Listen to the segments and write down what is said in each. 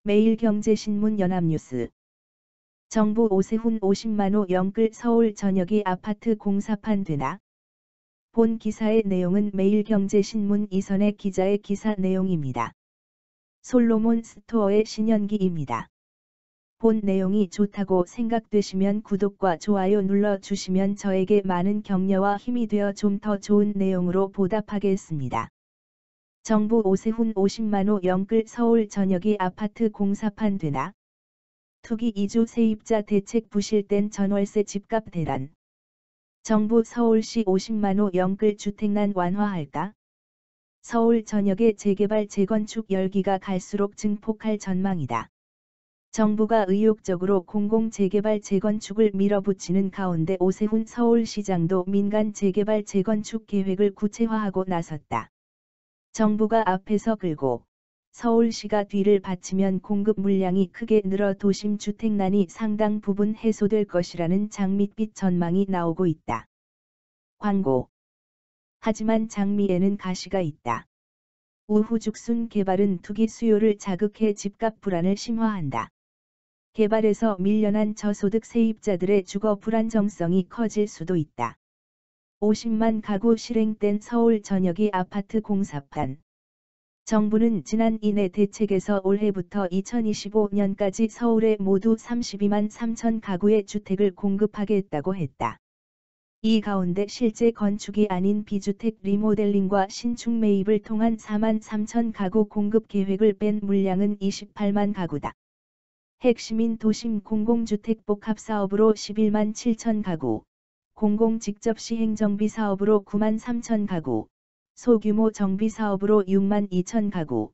매일경제신문 연합뉴스. 정부 오세훈 50만호 영끌 서울 전역이 아파트 공사판 되나? 본 기사의 내용은 매일경제신문 이선의 기자의 기사 내용입니다. 솔로몬 스토어의 신현기입니다. 본 내용이 좋다고 생각되시면 구독과 좋아요 눌러주시면 저에게 많은 격려와 힘이 되어 좀 더 좋은 내용으로 보답하겠습니다. 정부 오세훈 50만호 영끌 서울 전역이 아파트 공사판 되나? 투기 이주 세입자 대책 부실된 전월세 집값 대란. 정부 서울시 50만호 영끌 주택난 완화할까? 서울 전역의 재개발 재건축 열기가 갈수록 증폭할 전망이다. 정부가 의욕적으로 공공 재개발 재건축을 밀어붙이는 가운데 오세훈 서울시장도 민간 재개발 재건축 계획을 구체화하고 나섰다. 정부가 앞에서 끌고 서울시가 뒤를 받치면 공급 물량이 크게 늘어 도심 주택난이 상당 부분 해소될 것이라는 장밋빛 전망이 나오고 있다. 광고. 하지만 장미에는 가시가 있다. 우후죽순 개발은 투기 수요를 자극해 집값 불안을 심화한다. 개발에서 밀려난 저소득 세입자들의 주거 불안정성이 커질 수도 있다. 50만 가구 실행된 서울 전역이 아파트 공사판. 정부는 지난 이내 대책에서 올해부터 2025년까지 서울에 모두 32만 3천 가구의 주택을 공급하겠다고 했다. 이 가운데 실제 건축이 아닌 비주택 리모델링과 신축 매입을 통한 4만 3천 가구 공급 계획을 뺀 물량은 28만 가구다. 핵심인 도심 공공주택 복합사업으로 11만 7천 가구, 공공 직접 시행 정비 사업으로 9만 3천 가구, 소규모 정비 사업으로 6만 2천 가구,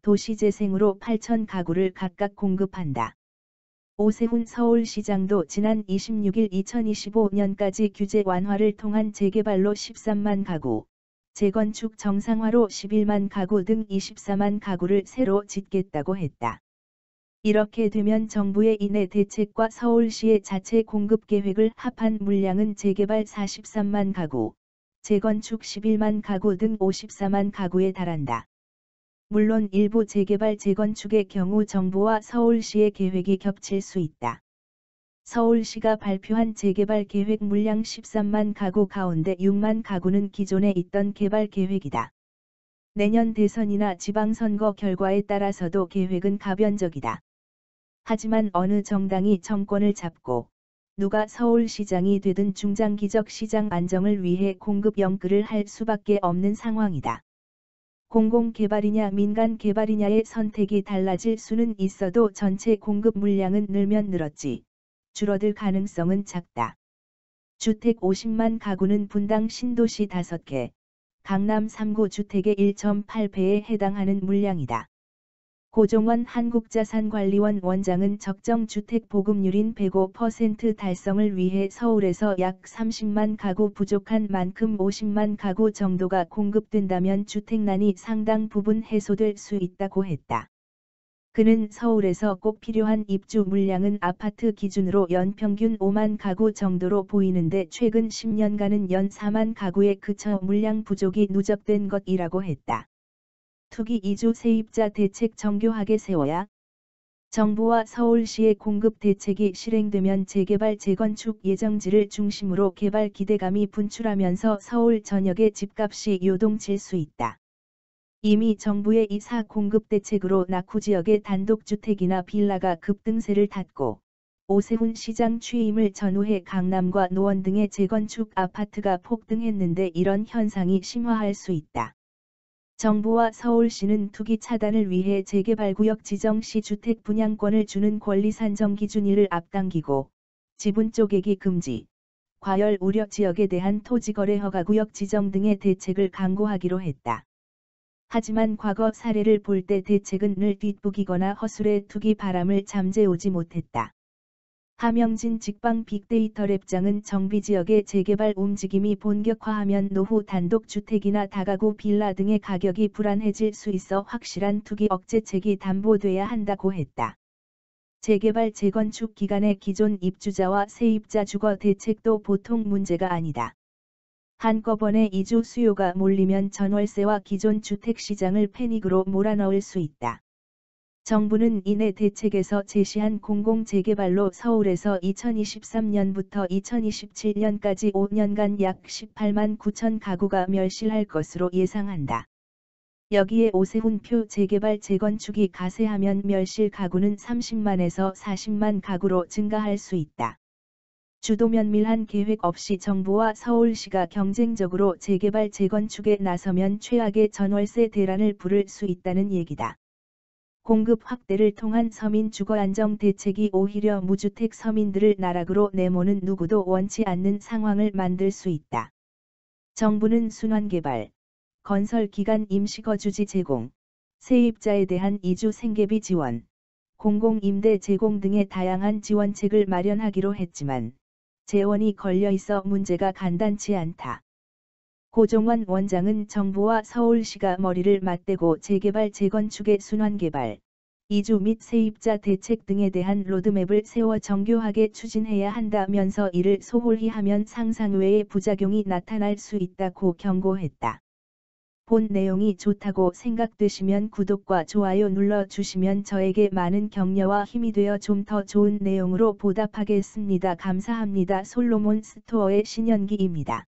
도시재생으로 8천 가구를 각각 공급한다. 오세훈 서울시장도 지난 26일 2025년까지 규제 완화를 통한 재개발로 13만 가구, 재건축 정상화로 11만 가구 등 24만 가구를 새로 짓겠다고 했다. 이렇게 되면 정부의 이내 대책과 서울시의 자체 공급 계획을 합한 물량은 재개발 43만 가구, 재건축 11만 가구 등 54만 가구에 달한다. 물론 일부 재개발 재건축의 경우 정부와 서울시의 계획이 겹칠 수 있다. 서울시가 발표한 재개발 계획 물량 13만 가구 가운데 6만 가구는 기존에 있던 개발 계획이다. 내년 대선이나 지방선거 결과에 따라서도 계획은 가변적이다. 하지만 어느 정당이 정권을 잡고 누가 서울시장이 되든 중장기적 시장 안정을 위해 공급 영끌을 할 수밖에 없는 상황이다. 공공개발이냐 민간개발이냐의 선택이 달라질 수는 있어도 전체 공급 물량은 늘면 늘었지 줄어들 가능성은 작다. 주택 50만 가구는 분당 신도시 5개, 강남 3구 주택의 1.8배에 해당하는 물량이다. 고종원 한국자산관리원 원장은 적정 주택 보급률인 105% 달성을 위해 서울에서 약 30만 가구 부족한 만큼 50만 가구 정도가 공급된다면 주택난이 상당 부분 해소될 수 있다고 했다. 그는 서울에서 꼭 필요한 입주 물량은 아파트 기준으로 연평균 5만 가구 정도로 보이는데 최근 10년간은 연 4만 가구에 그쳐 물량 부족이 누적된 것이라고 했다. 투기 이주 세입자 대책 정교하게 세워야. 정부와 서울시의 공급 대책이 실행되면 재개발 재건축 예정지를 중심으로 개발 기대감이 분출하면서 서울 전역의 집값이 요동칠 수 있다. 이미 정부의 2사 공급 대책으로 낙후 지역의 단독주택이나 빌라가 급등세를 탔고 오세훈 시장 취임을 전후해 강남과 노원 등의 재건축 아파트가 폭등했는데 이런 현상이 심화할 수 있다. 정부와 서울시는 투기 차단을 위해 재개발구역 지정 시 주택 분양권을 주는 권리 산정 기준 1을 앞당기고 지분 쪼개기 금지, 과열 우려 지역에 대한 토지거래 허가구역 지정 등의 대책을 강구하기로 했다. 하지만 과거 사례를 볼 때 대책은 늘 뒷북이거나 허술해 투기 바람을 잠재우지 못했다. 하명진 직방 빅데이터 랩장은 정비지역의 재개발 움직임이 본격화하면 노후 단독주택이나 다가구 빌라 등의 가격이 불안해질 수 있어 확실한 투기 억제책이 담보돼야 한다고 했다. 재개발 재건축 기간의 기존 입주자와 세입자 주거 대책도 보통 문제가 아니다. 한꺼번에 이주 수요가 몰리면 전월세와 기존 주택 시장을 패닉으로 몰아넣을 수 있다. 정부는 이내 대책에서 제시한 공공재개발로 서울에서 2023년부터 2027년까지 5년간 약 18만 9천 가구가 멸실할 것으로 예상한다. 여기에 오세훈 표 재개발 재건축이 가세하면 멸실 가구는 30만에서 40만 가구로 증가할 수 있다. 주도 면밀한 계획 없이 정부와 서울시가 경쟁적으로 재개발 재건축에 나서면 최악의 전월세 대란을 부를 수 있다는 얘기다. 공급 확대를 통한 서민 주거 안정 대책이 오히려 무주택 서민들을 나락으로 내모는 누구도 원치 않는 상황을 만들 수 있다. 정부는 순환개발, 건설기간 임시거주지 제공, 세입자에 대한 이주 생계비 지원, 공공임대 제공 등의 다양한 지원책을 마련하기로 했지만 재원이 걸려있어 문제가 간단치 않다. 고종환 원장은 정부와 서울시가 머리를 맞대고 재개발 재건축의 순환개발, 이주 및 세입자 대책 등에 대한 로드맵을 세워 정교하게 추진해야 한다면서 이를 소홀히 하면 상상 외의 부작용이 나타날 수 있다고 경고했다. 본 내용이 좋다고 생각되시면 구독과 좋아요 눌러주시면 저에게 많은 격려와 힘이 되어 좀 더 좋은 내용으로 보답하겠습니다. 감사합니다. 솔로몬 스토어의 신현기입니다.